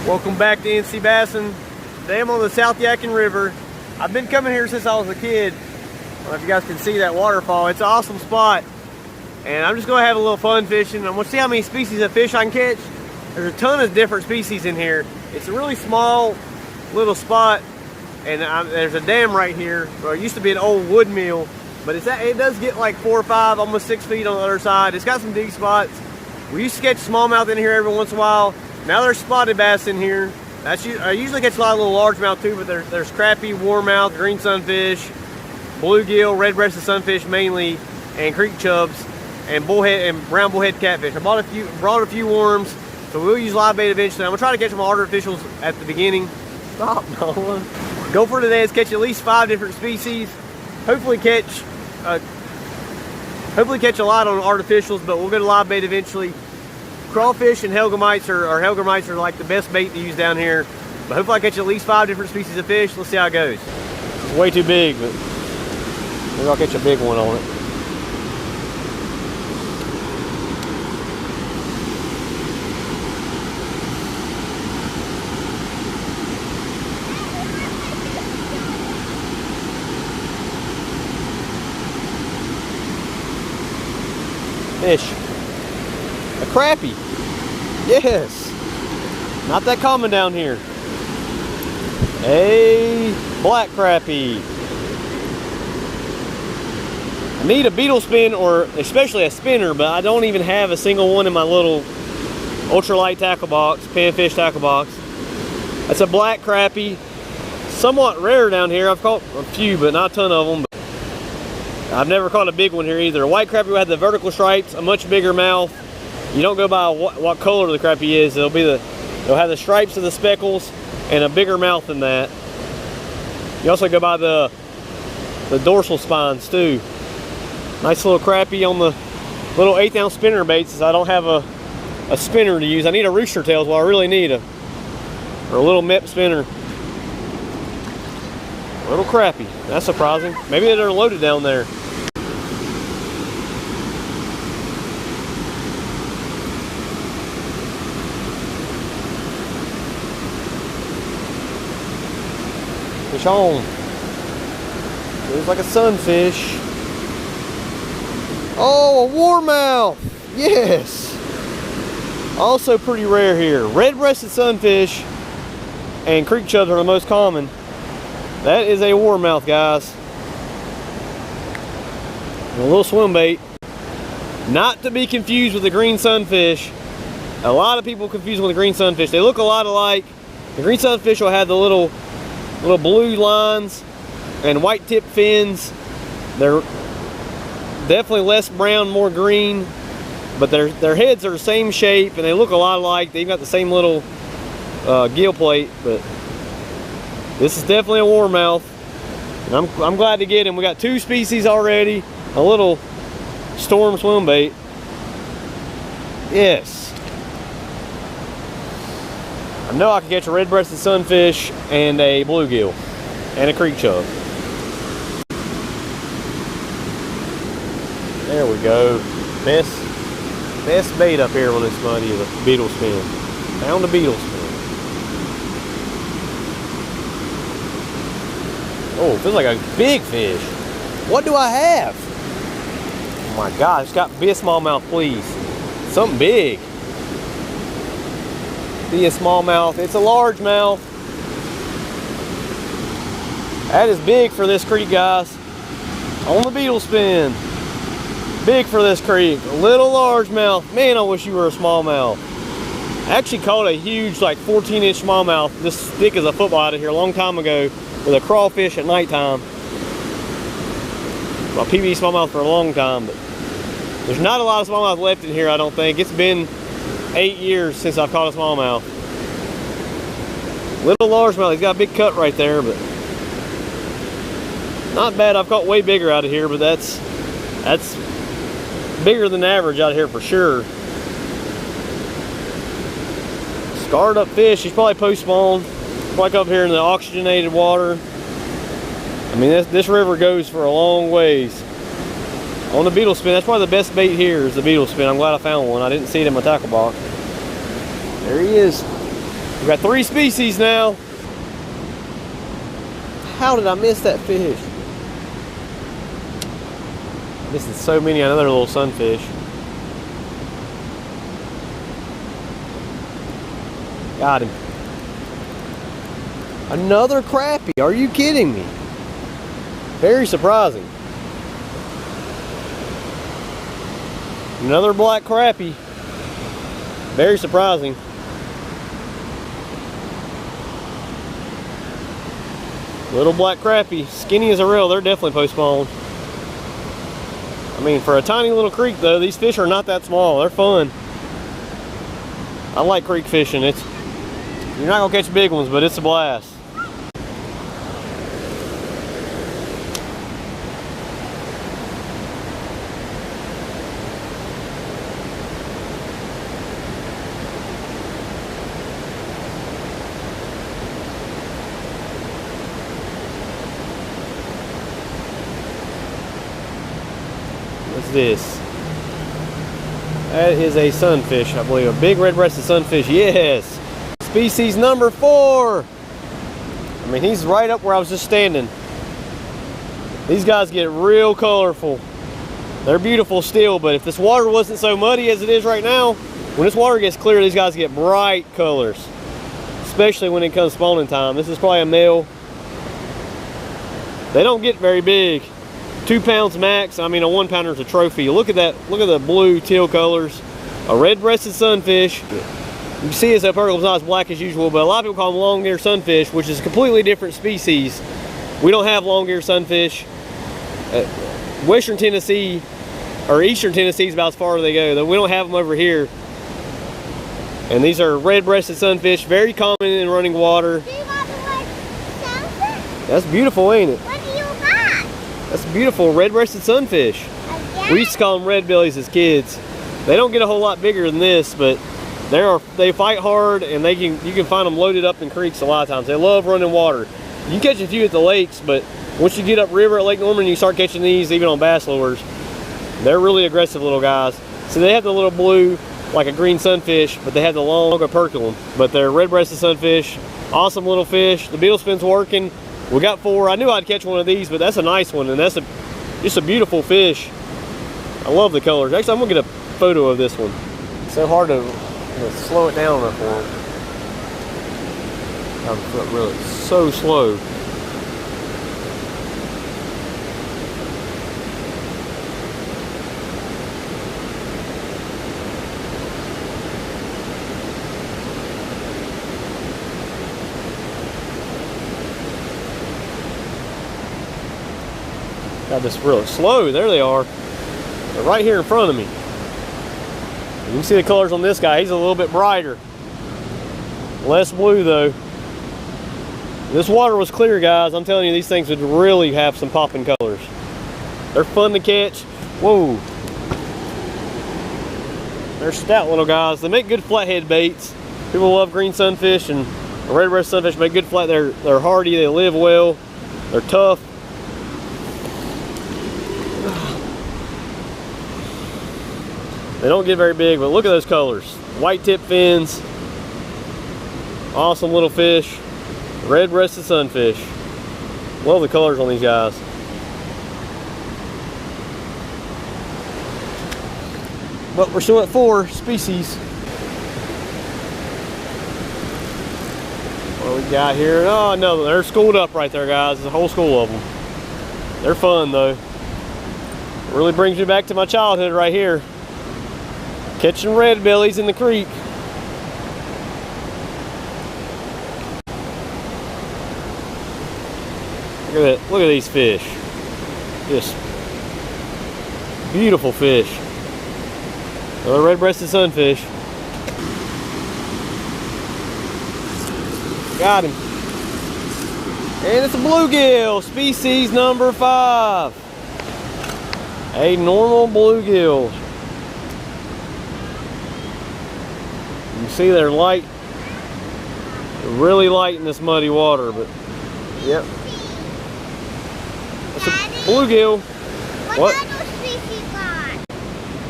Welcome back to NC Bassin'. Today I'm on the South Yadkin River. I've been coming here since I was a kid. I don't know if you guys can see that waterfall. It's an awesome spot. And I'm just gonna have a little fun fishing. I'm gonna see how many species of fish I can catch. There's a ton of different species in here. It's a really small little spot. And there's a dam right here. Well, it used to be an old wood mill, but it does get like 4 or 5, almost 6 feet on the other side. It's got some deep spots. We used to catch smallmouth in here every once in a while. Now there's spotted bass in here. I usually catch a lot of little largemouth too, but there's crappie, warmouth, green sunfish, bluegill, red-breasted sunfish mainly, and creek chubs, and bullhead and brown bullhead catfish. I brought a few worms, so we'll use live bait eventually. I'm gonna try to catch them artificials at the beginning. Stop, Nahla. Goal for today is catch at least 5 different species. Hopefully catch a lot on artificials, but we'll go to live bait eventually. Crawfish and helgamites are like the best bait to use down here. But hopefully I catch at least 5 different species of fish. Let's see how it goes. It's way too big, but maybe I'll catch a big one on it. Fish. A crappie. Yes. Not that common down here. A black crappie. I need a beetle spin, or especially a spinner, but I don't even have a single one in my little ultralight tackle box, panfish tackle box. That's a black crappie. Somewhat rare down here. I've caught a few, but not a ton of them. I've never caught a big one here either. A white crappie will have the vertical stripes, a much bigger mouth. You don't go by what color the crappie is. They'll have the stripes of the speckles and a bigger mouth than that. You also go by the dorsal spines too. Nice little crappie on the little 1/8 ounce spinner baits, since I don't have a spinner to use. I need a rooster tails. Well, I really need a little Mep spinner. Little crappie. That's surprising. Maybe they're loaded down there. Fish on. Looks like a sunfish. Oh, a warmouth. Yes. Also pretty rare here. Red-breasted sunfish and creek chubs are the most common. That is a warmouth, guys. And a little swim bait. Not to be confused with the green sunfish. A lot of people confuse them with the green sunfish. They look a lot alike. The green sunfish will have the little blue lines and white tip fins. They're definitely less brown, more green, but their heads are the same shape and they look a lot alike. They've got the same little gill plate, but this is definitely a warmouth, and I'm glad to get him. We got 2 species already. A little storm swim bait. Yes. I know I can catch a red-breasted sunfish and a bluegill and a creek chub. There we go. Best bait up here when it's muddy is a beetle spin. Found a beetle spin. Oh, feels like a big fish. What do I have? Oh my God, it's got to be a smallmouth, please. Something big. Be a smallmouth. It's a largemouth. That is big for this creek, guys. On the beetle spin. Big for this creek. A little largemouth. Man, I wish you were a smallmouth. I actually caught a huge, like 14-inch smallmouth this thick as a football out of here a long time ago with a crawfish at nighttime. My PB smallmouth for a long time, but there's not a lot of smallmouth left in here, I don't think. It's been 8 years since I've caught a smallmouth. Little largemouth, he's got a big cut right there, but not bad. I've caught way bigger out of here, but that's bigger than average out of here for sure. Scarred up fish. He's probably post-spawn. Like up here in the oxygenated water. I mean, this river goes for a long ways. On the beetle spin, that's probably the best bait here is the beetle spin. I'm glad I found one. I didn't see it in my tackle box. There he is. We got 3 species now. How did I miss that fish? Missing so many. Another little sunfish. Got him. Another crappie. Are you kidding me? Very surprising. Another black crappie. Very surprising. Little black crappie. Skinny as a rail. They're definitely post-spawned. I mean, for a tiny little creek though, these fish are not that small. They're fun. I like creek fishing. You're not gonna catch big ones, but it's a blast. What's this? That is a sunfish, I believe. A big red-breasted sunfish. Yes. Species number 4. I mean, he's right up where I was just standing. These guys get real colorful. They're beautiful still, but if this water wasn't so muddy as it is right now, when this water gets clear, these guys get bright colors, especially when it comes spawning time. This is probably a male. They don't get very big. 2 pounds max. I mean, a 1 pounder is a trophy. Look at that. Look at the blue teal colors. A red-breasted sunfish. You can see his opercle's not as black as usual, but a lot of people call them long-eared sunfish, which is a completely different species. We don't have long-eared sunfish. Western Tennessee, or Eastern Tennessee is about as far as they go. We don't have them over here. And these are red-breasted sunfish, very common in running water. Do you want the word sunfish? That's beautiful, ain't it? What do you got? That's beautiful, red-breasted sunfish. Again? We used to call them red bellies as kids. They don't get a whole lot bigger than this, but they fight hard, and you can find them loaded up in creeks a lot of times. They love running water. You can catch a few at the lakes, but once you get up river at Lake Norman, you start catching these even on bass lures. They're really aggressive little guys. So they have the little blue, like a green sunfish, but they have the long operculum. But they're red-breasted sunfish. Awesome little fish. The beetle spin's working. We got 4. I knew I'd catch one of these, but that's a nice one, and that's just a beautiful fish. I love the colors. Actually, I'm gonna get a photo of this one. It's so hard to slow it down enough for them. I'm really so slow. Got this really slow. There they are. They're right here in front of me. You can see the colors on this guy. He's a little bit brighter. Less blue though. This water was clear, guys. I'm telling you, these things would really have some popping colors. They're fun to catch. Whoa. They're stout little guys. They make good flathead baits. People love green sunfish, and red-breasted sunfish make good flat. They're hardy. They live well. They're tough. They don't get very big, but look at those colors. White tip fins. Awesome little fish. Red-breasted sunfish. Love the colors on these guys. But we're still at 4 species. What we got here? Oh no, they're schooled up right there, guys. There's a whole school of them. They're fun though. It really brings me back to my childhood right here. Catching red bellies in the creek. Look at these fish. Just beautiful fish. Another red-breasted sunfish. Got him. And it's a bluegill, species number 5. A normal bluegill. You see they're light. They're really light in this muddy water, but yep. That's a bluegill. What other species got?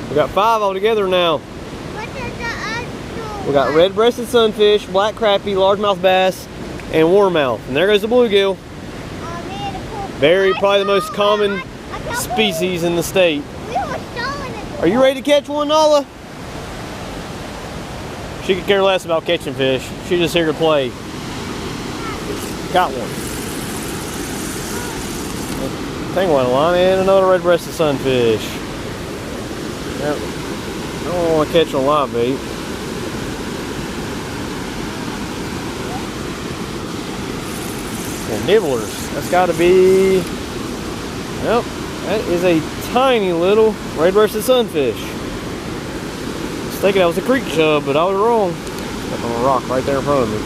We got 5 altogether now. What is the other We got red-breasted sunfish, black crappie, largemouth bass, and warmouth. And there goes the bluegill. Probably the most common species in the state. Are you ready to catch one, Nahla? She could care less about catching fish. She's just here to play. Got one. Tangling line and another red-breasted sunfish. Yep. I don't want to catch on live bait. And nibblers. That's got to be. Yep. That is a tiny little red-breasted sunfish. I was thinking that was a creek chub, but I was wrong. Up on a rock right there in front of me.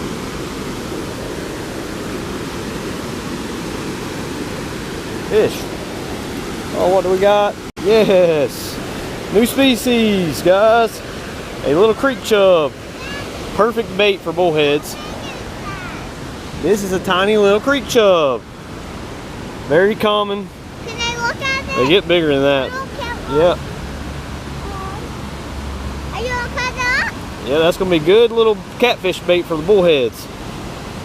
Fish. Oh, what do we got? Yes. New species, guys. A little creek chub. Perfect bait for bullheads. This is a tiny little creek chub. Very common. Can I look at it? They get bigger than that. Yep. Are you gonna cut it up? Yeah, that's gonna be good little catfish bait for the bullheads.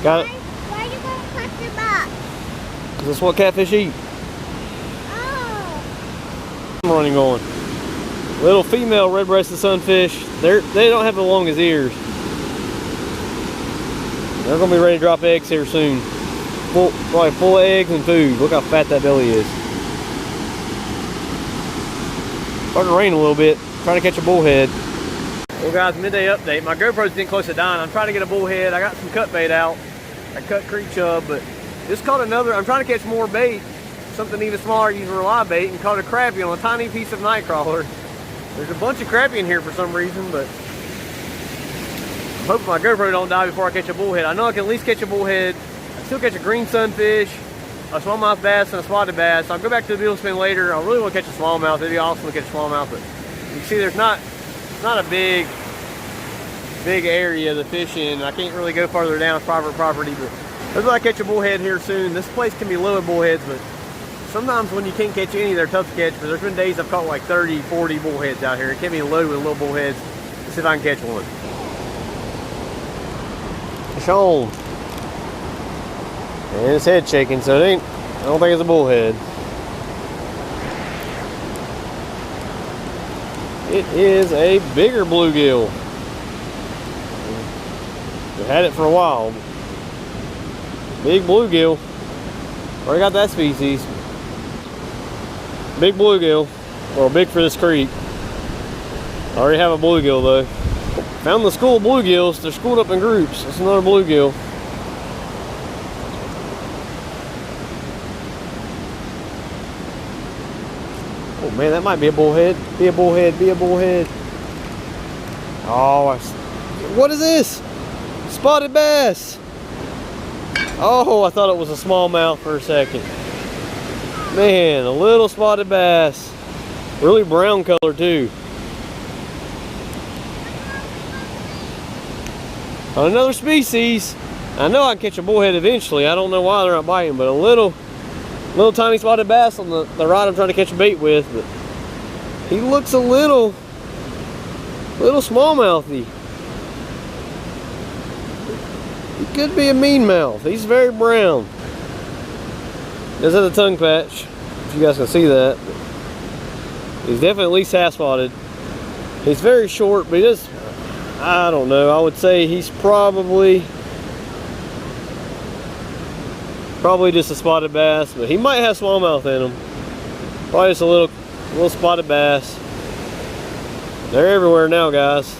Got it? Why are you gonna cut them up? Because that's what catfish eat. Oh. I'm running on. Little female red-breasted sunfish. They don't have the longest ears. They're gonna be ready to drop eggs here soon. Probably full of eggs and food. Look how fat that belly is. Starting to rain a little bit. Trying to catch a bullhead. Well guys, midday update. My GoPro's getting close to dying. I'm trying to get a bullhead. I got some cut bait out. I cut creek chub, but just caught another. I'm trying to catch more bait. Something even smaller using a live bait, and caught a crappie on a tiny piece of night crawler. There's a bunch of crappie in here for some reason, but I'm hoping my GoPro don't die before I catch a bullhead. I know I can at least catch a bullhead. I still catch a green sunfish, a smallmouth bass, and a spotted bass. I'll go back to the beetle spin later. I really want to catch a smallmouth. It'd be awesome to catch a smallmouth, but you can see there's not a big area to fish in. I can't really go farther down. It's private property, but hopefully I catch a bullhead here soon. This place can be low with bullheads, but sometimes when you can't catch any, they're tough to catch. But there's been days I've caught like 30, 40 bullheads out here. It can be loaded with little bullheads. Let's see if I can catch one. Fish on. And his head shaking, so I don't think it's a bullhead. It is a bigger bluegill. We've had it for a while. Big bluegill. Already got that species. Big bluegill. Well, big for this creek. I already have a bluegill though. Found the school of bluegills. They're schooled up in groups. That's another bluegill. Oh man, that might be a bullhead. Be a bullhead, be a bullhead. Oh, what is this? Spotted bass. Oh, I thought it was a smallmouth for a second. Man, a little spotted bass. Really brown color too. On another species. I know I can catch a bullhead eventually. I don't know why they're not biting, but a little tiny spotted bass on the rod I'm trying to catch a bait with, but he looks a little smallmouthy. He could be a mean mouth. He's very brown. Does have a tongue patch, if you guys can see that. He's definitely at least half spotted. He's very short, but he does, I don't know, I would say he's probably just a spotted bass, but he might have smallmouth in him. Probably just a little spotted bass. They're everywhere now, guys.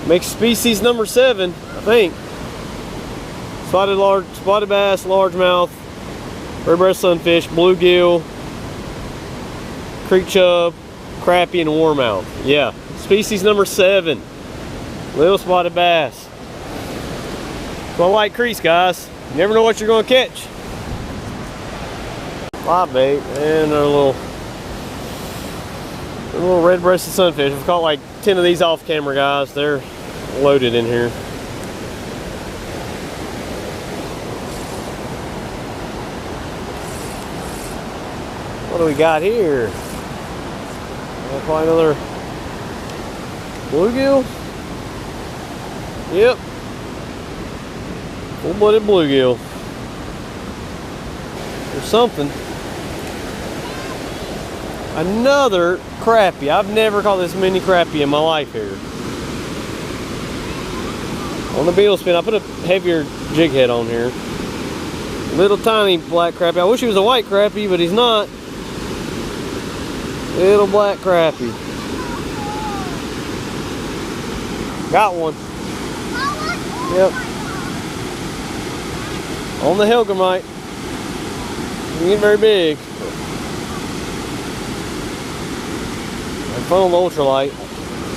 Makes species number 7, I think. Spotted bass, largemouth, red-breasted sunfish, bluegill, creek chub, crappie, and warmouth. Yeah, species number 7. Little spotted bass. So I like creeks, guys. You never know what you're going to catch. Live bait and a little red-breasted sunfish. I've caught like 10 of these off camera, guys. They're loaded in here. What do we got here? Probably another bluegill. Yep. Full-blooded bluegill. Or something. Another crappie. I've never caught this many crappie in my life here. On the beetle spin, I put a heavier jig head on here. Little tiny black crappie. I wish he was a white crappie, but he's not. Little black crappie. Got one. Yep. On the Helgamite. He ain't very big. I'm fun on the ultralight.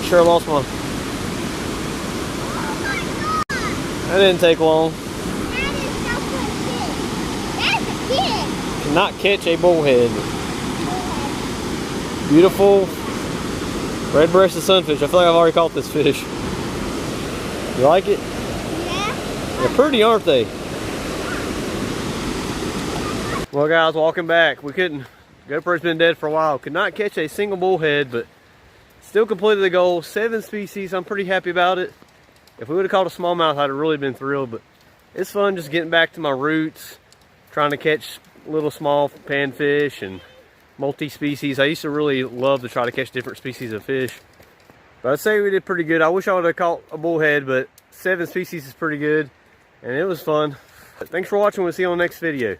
Sure lost my. That didn't take long. Cannot catch a bullhead. Beautiful red breasted sunfish. I feel like I've already caught this fish. You like it? Yeah. They're pretty, aren't they? Well guys, walking back. We couldn't. GoPro's been dead for a while. Could not catch a single bullhead, but still completed the goal. 7 species. I'm pretty happy about it. If we would have caught a smallmouth, I'd have really been thrilled, but it's fun just getting back to my roots, trying to catch little small panfish and multi-species. I used to really love to try to catch different species of fish, but I'd say we did pretty good. I wish I would have caught a bullhead, but 7 species is pretty good, and it was fun. Thanks for watching. We'll see you on the next video.